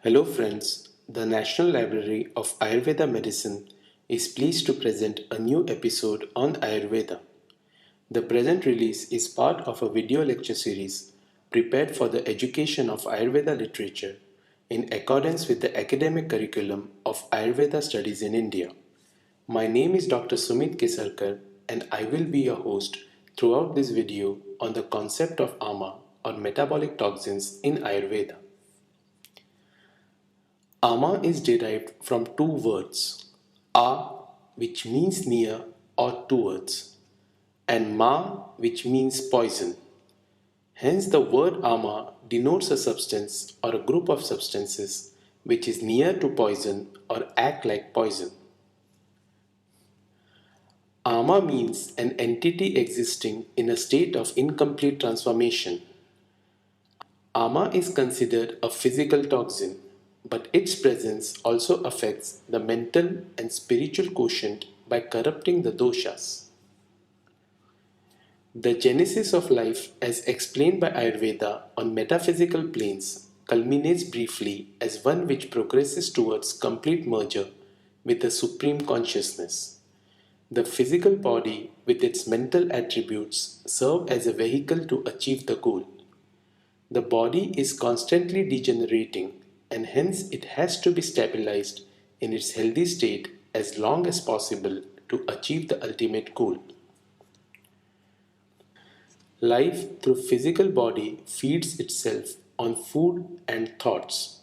Hello friends, the National Library of Ayurveda Medicine is pleased to present a new episode on Ayurveda. The present release is part of a video lecture series prepared for the education of Ayurveda literature in accordance with the academic curriculum of Ayurveda studies in India. My name is Dr. Sumit Kesarkar and I will be your host throughout this video on the concept of Aama or metabolic toxins in Ayurveda. Ama is derived from two words, A, which means near or towards, and Ma, which means poison. Hence, the word Ama denotes a substance or a group of substances which is near to poison or act like poison. Ama means an entity existing in a state of incomplete transformation. Ama is considered a physical toxin, but its presence also affects the mental and spiritual quotient by corrupting the doshas. The genesis of life, as explained by Ayurveda on metaphysical planes, culminates briefly as one which progresses towards complete merger with the Supreme Consciousness. The physical body, with its mental attributes, serve as a vehicle to achieve the goal. The body is constantly degenerating and hence it has to be stabilized in its healthy state as long as possible to achieve the ultimate goal. Life through physical body feeds itself on food and thoughts.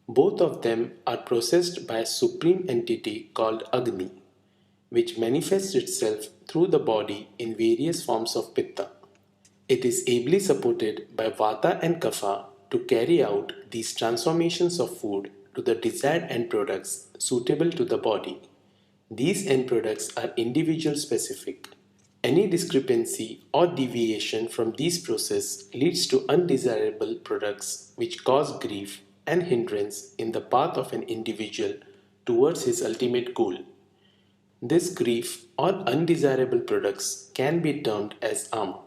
Both of them are processed by a supreme entity called Agni, which manifests itself through the body in various forms of Pitta. It is ably supported by Vata and Kapha to carry out these transformations of food to the desired end products suitable to the body. These end products are individual specific. Any discrepancy or deviation from these processes leads to undesirable products which cause grief and hindrance in the path of an individual towards his ultimate goal. This grief or undesirable products can be termed as Ama.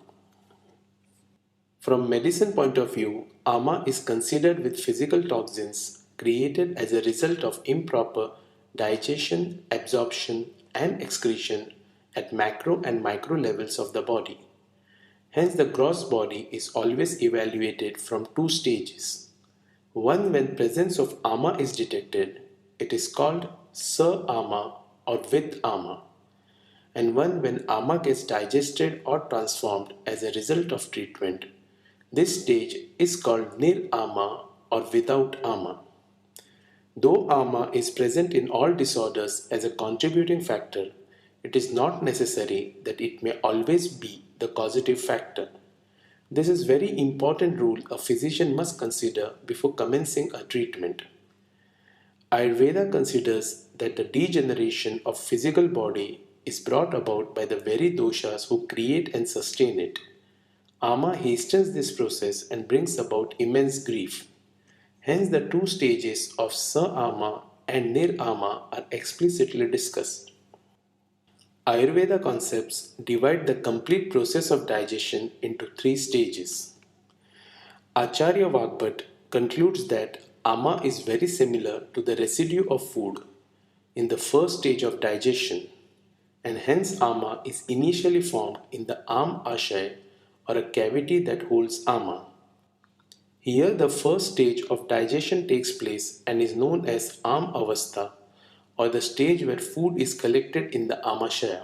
From medicine point of view, Ama is considered with physical toxins created as a result of improper digestion, absorption and excretion at macro and micro levels of the body. Hence the gross body is always evaluated from two stages. One, when presence of Ama is detected, it is called Sa-Ama or with Ama. And one, when Ama gets digested or transformed as a result of treatment, this stage is called Nir-Ama or without Ama. Though Ama is present in all disorders as a contributing factor, it is not necessary that it may always be the causative factor. This is very important rule a physician must consider before commencing a treatment. Ayurveda considers that the degeneration of physical body is brought about by the very doshas who create and sustain it. Ama hastens this process and brings about immense grief. Hence the two stages of Sa-Ama and Nir-Ama are explicitly discussed. Ayurveda concepts divide the complete process of digestion into three stages. Acharya Vagbhat concludes that Ama is very similar to the residue of food in the first stage of digestion, and hence Ama is initially formed in the Am Ashay or a cavity that holds Ama. Here the first stage of digestion takes place and is known as Am Avastha or the stage where food is collected in the Amashaya.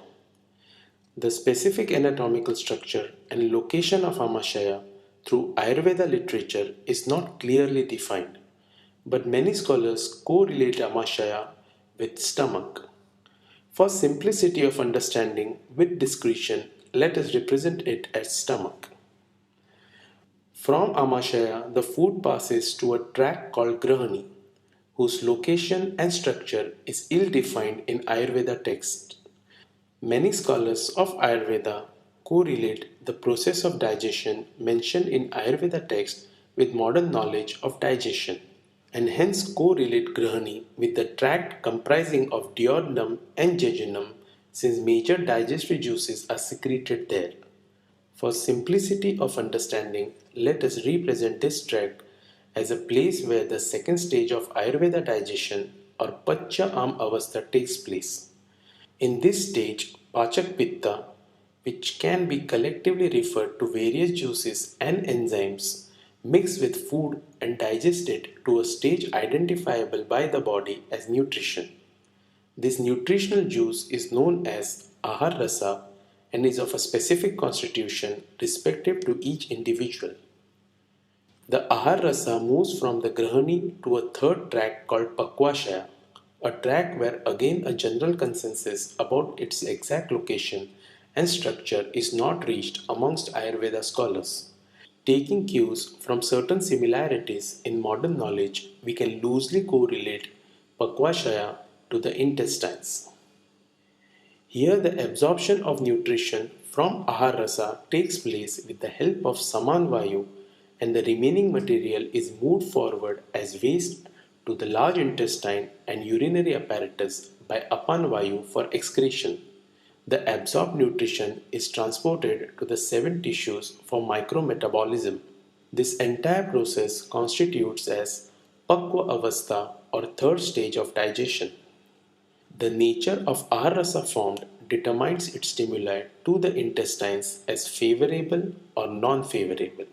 The specific anatomical structure and location of Amashaya through Ayurveda literature is not clearly defined, but many scholars correlate Amashaya with stomach. For simplicity of understanding with discretion, let us represent it as stomach. From Amashaya, the food passes to a tract called Grahani, whose location and structure is ill-defined in Ayurveda texts. Many scholars of Ayurveda correlate the process of digestion mentioned in Ayurveda text with modern knowledge of digestion, and hence correlate Grahani with the tract comprising of duodenum and jejunum, since major digestive juices are secreted there. For simplicity of understanding, let us represent this tract as a place where the second stage of Ayurveda digestion or Pacha Am Avastha takes place. In this stage, Pachak Pitta, which can be collectively referred to various juices and enzymes, mix with food and digested to a stage identifiable by the body as nutrition. This nutritional juice is known as Ahar Rasa and is of a specific constitution respective to each individual. The Ahar Rasa moves from the Grahani to a third track called Pakvashaya, a track where again a general consensus about its exact location and structure is not reached amongst Ayurveda scholars. Taking cues from certain similarities in modern knowledge, we can loosely correlate Pakvashaya to the intestines. Here the absorption of nutrition from Ahar Rasa takes place with the help of Saman Vayu and the remaining material is moved forward as waste to the large intestine and urinary apparatus by Apan Vayu for excretion. The absorbed nutrition is transported to the seven tissues for micrometabolism. This entire process constitutes as Pakwa Avastha or third stage of digestion. The nature of Ahar Rasa formed determines its stimuli to the intestines as favorable or non-favorable.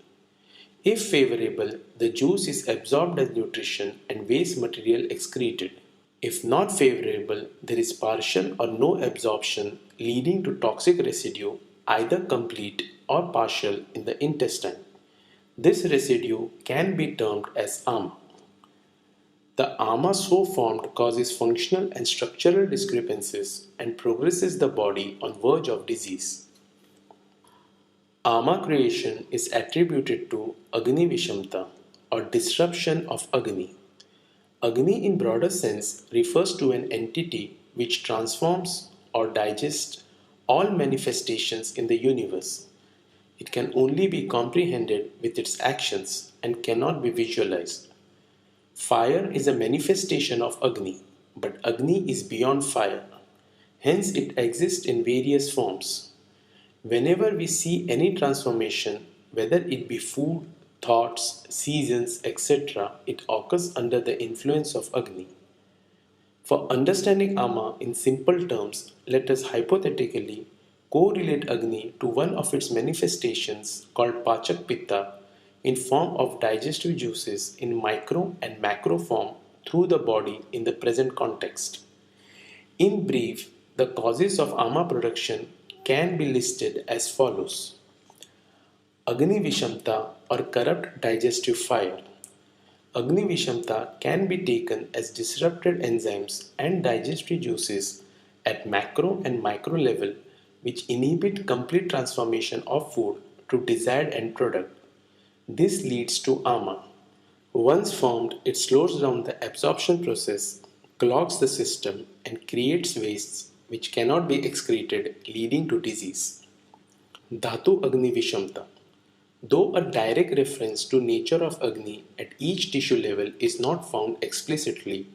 If favorable, the juice is absorbed as nutrition and waste material excreted. If not favorable, there is partial or no absorption leading to toxic residue, either complete or partial, in the intestine. This residue can be termed as Aama. The Aama so formed causes functional and structural discrepancies and progresses the body on verge of disease. Ama creation is attributed to Agni Vishamta or disruption of Agni. Agni in broader sense refers to an entity which transforms or digests all manifestations in the universe. It can only be comprehended with its actions and cannot be visualized. Fire is a manifestation of Agni, but Agni is beyond fire. Hence it exists in various forms. Whenever we see any transformation, whether it be food, thoughts, seasons, etc., it occurs under the influence of Agni. For understanding Ama in simple terms, let us hypothetically correlate Agni to one of its manifestations called Pachak Pitta in form of digestive juices in micro and macro form through the body in the present context. In brief, the causes of Ama production can be listed as follows. Agni Vishamta or corrupt digestive fire. Agni Vishamta can be taken as disrupted enzymes and digestive juices at macro and micro level which inhibit complete transformation of food to desired end product. This leads to Ama. Once formed, it slows down the absorption process, clogs the system and creates wastes which cannot be excreted, leading to disease. Dhatu Agni Vishamta. Though a direct reference to nature of Agni at each tissue level is not found explicitly,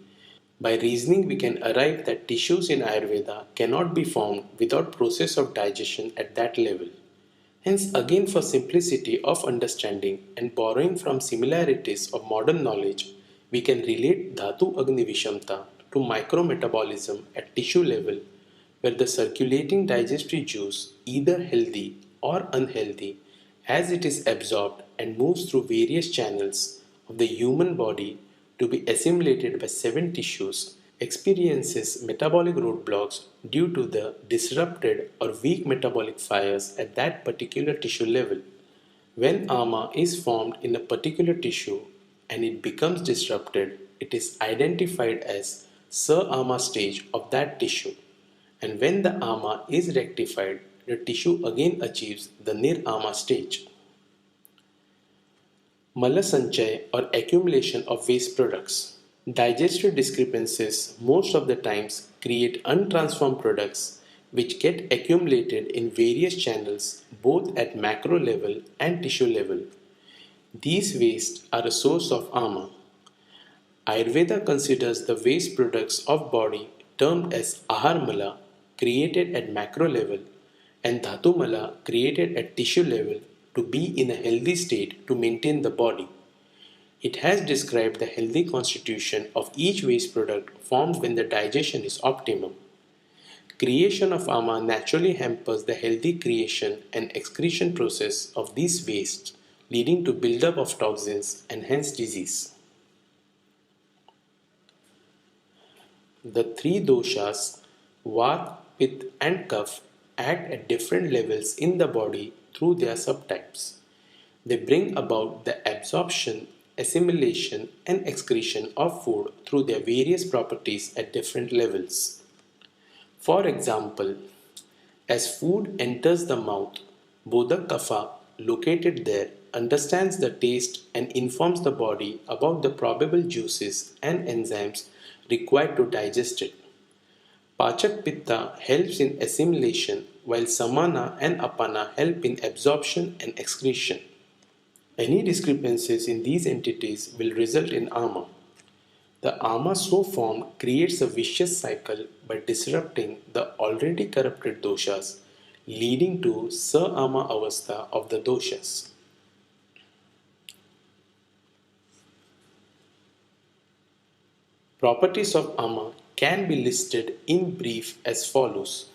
by reasoning we can arrive that tissues in Ayurveda cannot be formed without process of digestion at that level. Hence again for simplicity of understanding and borrowing from similarities of modern knowledge, we can relate Dhatu Agni Vishamta to micrometabolism at tissue level where the circulating digestive juice, either healthy or unhealthy, as it is absorbed and moves through various channels of the human body to be assimilated by seven tissues, experiences metabolic roadblocks due to the disrupted or weak metabolic fires at that particular tissue level. When Ama is formed in a particular tissue and it becomes disrupted, it is identified as Sa-Ama stage of that tissue. And when the Ama is rectified, the tissue again achieves the Nir-Ama stage. Mala Sanchay or accumulation of waste products. Digestive discrepancies most of the times create untransformed products which get accumulated in various channels both at macro level and tissue level. These wastes are a source of Ama. Ayurveda considers the waste products of body termed as Aharmala created at macro level and Dhatumala created at tissue level to be in a healthy state to maintain the body. It has described the healthy constitution of each waste product formed when the digestion is optimum. Creation of Aama naturally hampers the healthy creation and excretion process of these wastes, leading to buildup of toxins and hence disease. The three doshas, Vata, Pitta and Kapha, act at different levels in the body through their subtypes. They bring about the absorption, assimilation and excretion of food through their various properties at different levels. For example, as food enters the mouth, Bodha Kapha, located there, understands the taste and informs the body about the probable juices and enzymes required to digest it. Pachak Pitta helps in assimilation, while Samana and Apana help in absorption and excretion. Any discrepancies in these entities will result in Ama. The Ama so formed creates a vicious cycle by disrupting the already corrupted doshas, leading to Sa-Ama Avastha of the doshas. Properties of Ama can be listed in brief as follows.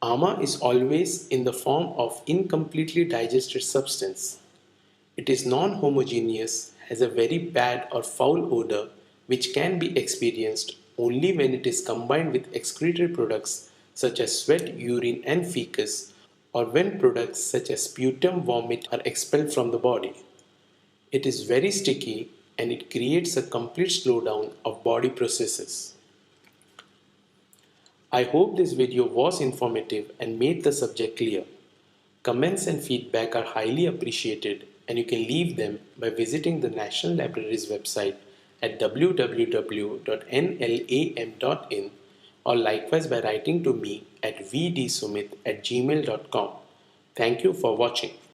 Ama is always in the form of incompletely digested substance. It is non-homogeneous, has a very bad or foul odor which can be experienced only when it is combined with excretory products such as sweat, urine and fecus, or when products such as sputum, vomit are expelled from the body. It is very sticky and it creates a complete slowdown of body processes. I hope this video was informative and made the subject clear. Comments and feedback are highly appreciated and you can leave them by visiting the National Library's website at www.nlam.in or likewise by writing to me at vdsumit@gmail.com. Thank you for watching.